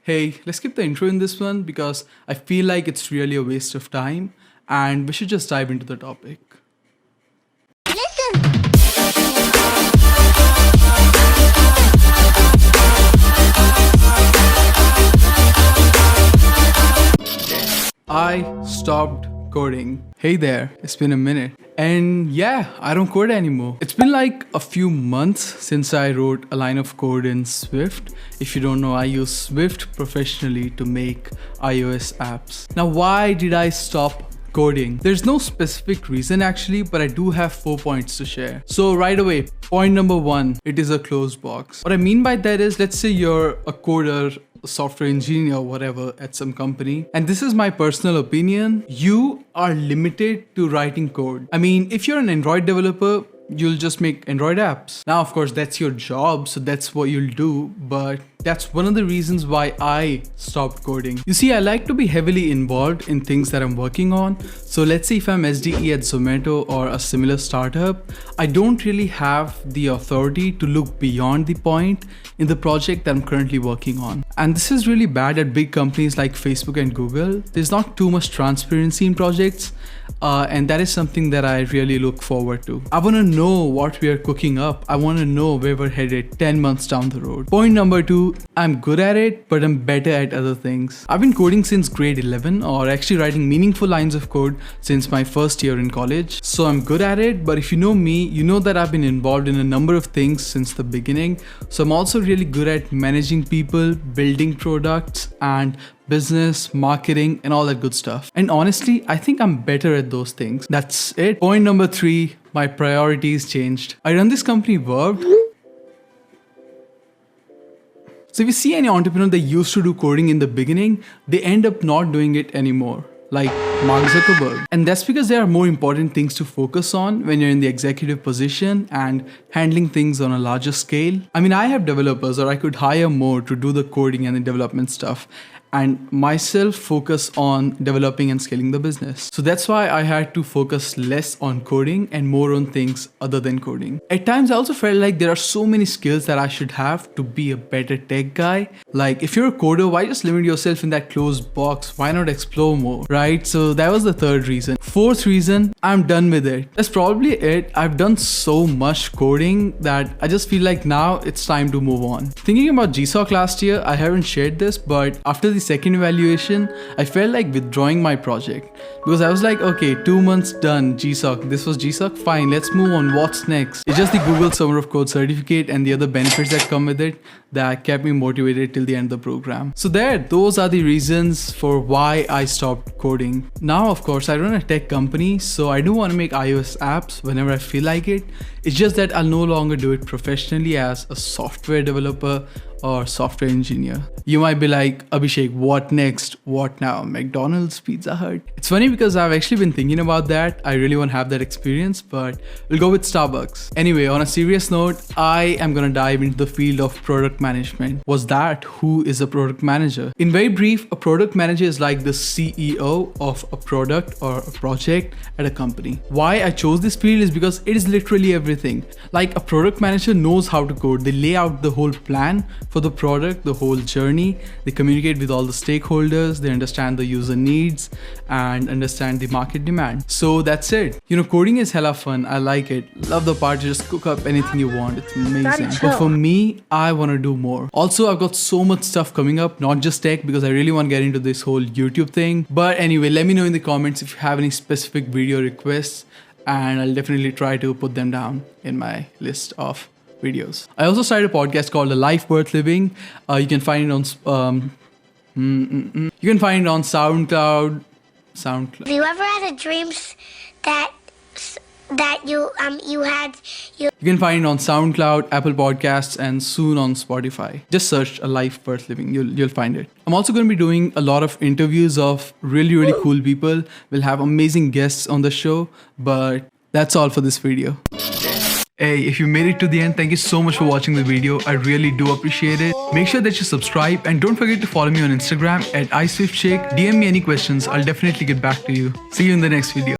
Hey, let's skip the intro in this one because I feel like it's really a waste of time and we should just dive into the topic. I stopped coding. Hey there, it's been a minute. And yeah, I don't code anymore. It's been like a few months since I wrote a line of code in Swift. If you don't know, I use Swift professionally to make iOS apps. Now, why did I stop coding? There's no specific reason actually, but I do have 4 points to share. So right away, point number 1, it is a closed box. What I mean by that is, let's say you're a coder, a software engineer, whatever, at some company. And this is my personal opinion. You are limited to writing code. I mean, if you're an Android developer, you'll just make Android apps. Now, of course, that's your job, so that's what you'll do, but that's one of the reasons why I stopped coding. You see, I like to be heavily involved in things that I'm working on. So let's say if I'm SDE at Zomato or a similar startup, I don't really have the authority to look beyond the point in the project that I'm currently working on. And this is really bad at big companies like Facebook and Google. There's not too much transparency in projects. And that is something that I really look forward to. I want to know what we are cooking up. I want to know where we're headed 10 months down the road. Point number 2, I'm good at it, but I'm better at other things. I've been coding since grade 11, or actually writing meaningful lines of code since my first year in college. So I'm good at it, but if you know me, you know that I've been involved in a number of things since the beginning. So I'm also really good at managing people, building products, and business, marketing, and all that good stuff. And honestly, I think I'm better at those things. That's it. Point number 3, my priorities changed. I run this company Verved. So if you see any entrepreneur that used to do coding in the beginning, they end up not doing it anymore. Like Mark Zuckerberg. And that's because there are more important things to focus on when you're in the executive position and handling things on a larger scale. I mean, I have developers, or I could hire more to do the coding and the development stuff, and myself focus on developing and scaling the business. So that's why I had to focus less on coding and more on things other than coding. At times I also felt like there are so many skills that I should have to be a better tech guy. Like if you're a coder, why just limit yourself in that closed box? Why not explore more, right? So that was the 3rd reason. 4th reason, I'm done with it. That's probably it. I've done so much coding that I just feel like now it's time to move on. Thinking about GSOC last year, I haven't shared this, but after the second evaluation, I felt like withdrawing my project because I was like, okay, 2 months done, GSOC. This was GSOC, fine, let's move on. What's next? It's just the Google Summer of Code certificate and the other benefits that come with it that kept me motivated till the end of the program. So those are the reasons for why I stopped coding. Now, of course, I run a tech company, so I do want to make iOS apps whenever I feel like it. It's just that I'll no longer do it professionally as a software developer or software engineer. You might be like, Abhishek, what next? What now? McDonald's, Pizza Hut? It's funny because I've actually been thinking about that. I really want to have that experience, but we'll go with Starbucks. Anyway, on a serious note, I am going to dive into the field of product management. Was that who is a product manager? In very brief, a product manager is like the CEO of a product or a project at a company. Why I chose this field is because it is literally everything. Like a product manager knows how to code. They lay out the whole plan for the product, the whole journey. They communicate with all the stakeholders. They understand the user needs and understand the market demand. So that's it. You know, coding is hella fun. I like it. Love the part to just cook up anything you want. It's amazing. But for me, I want to do more. Also, I've got so much stuff coming up, not just tech, because I really want to get into this whole YouTube thing. But anyway, let me know in the comments if you have any specific video requests, and I'll definitely try to put them down in my list of videos. I also started a podcast called A Life Worth Living. You can find it on SoundCloud. Have you ever had a dream that you can find it on SoundCloud, Apple Podcasts, and soon on Spotify. Just search A Life Worth Living. You'll find it. I'm also going to be doing a lot of interviews of really cool people. We'll have amazing guests on the show, but that's all for this video. Hey, if you made it to the end, thank you so much for watching the video. I really do appreciate it. Make sure that you subscribe and don't forget to follow me on Instagram at iSwiftShake. DM me any questions. I'll definitely get back to you. See you in the next video.